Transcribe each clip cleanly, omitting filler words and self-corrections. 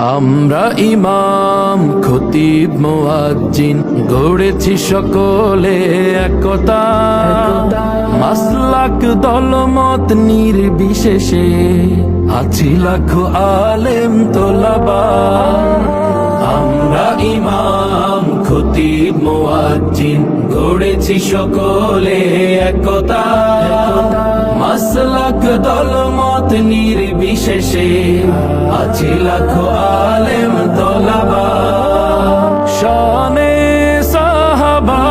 আমরা ইমাম খতিব মুয়াজ্জিন গড়েছি সকলে একতা, মাসলাক দলমত নির্বিশেষে আছি লাখো আলেম তোলাবা। আমরা ইমাম খতিব মুয়াজ্জিন গড়েছি সকলে একতা, মাসলাক দলমত নির্বিশেষে আছি লাখো আলেম তোলাবা। শানে সাহাবা,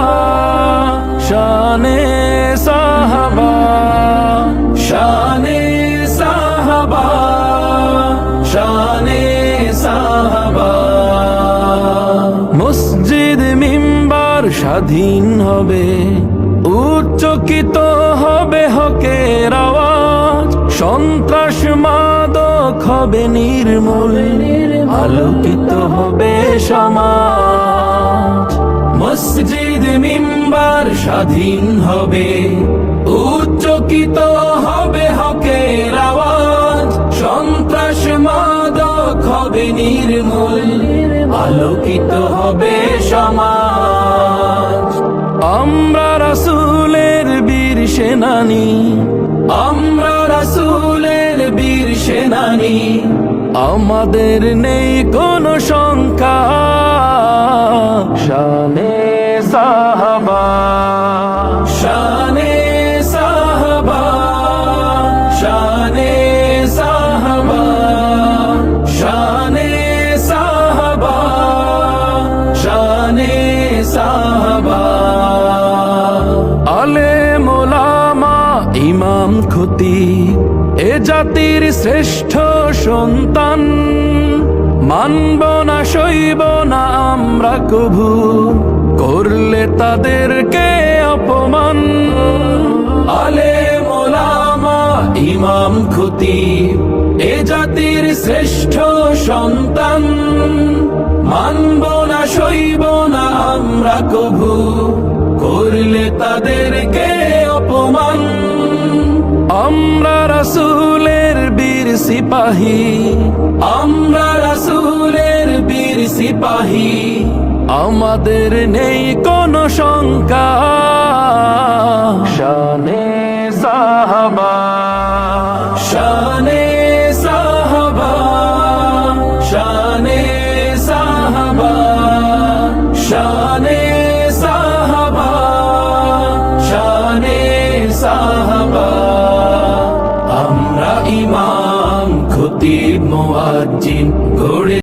শানে সাহাবা, শানে সাহাবা, শানে সাহাবা। মসজিদ মিম্বার স্বাধীন হবে, উচ্চকিত হবে হকের আওয়াজ, সন্ত্রাস মাদক হবে নির্মূল, আলোকিত হবে সমাজ। মসজিদ মিম্বার স্বাধীন হবে, উচ্চকিত হবে হকের আওয়াজ, সন্ত্রাস মাদক হবে নির্মূল, আলোকিত হবে সমাজ। আমরা রাসূলের বীর সেনানী, আমরা রাসূলের বীর সেনানী, আমাদের নেই কোনো শঙ্কা। শানে সাহাবা, শানে সাহাবা, শানে সাহাবা, শানে সাহাবা, শানে সাহাবা। আলেম ওলামা ইমাম খতিব এ জাতির শ্রেষ্ঠ সন্তান, মানব না সইব না আমরা কভু করলে তাদেরকে অপমান। আলেম ওলামা ইমাম খতিব এ জাতির শ্রেষ্ঠ সন্তান, মানব না সইব না আমরা কভু করলে তাদেরকে অপমান। আমরা রাসূলের বীর সিপাহী, আমরা রাসূলের বীর সিপাহী, আমাদের নেই কোনো শঙ্কা। শানে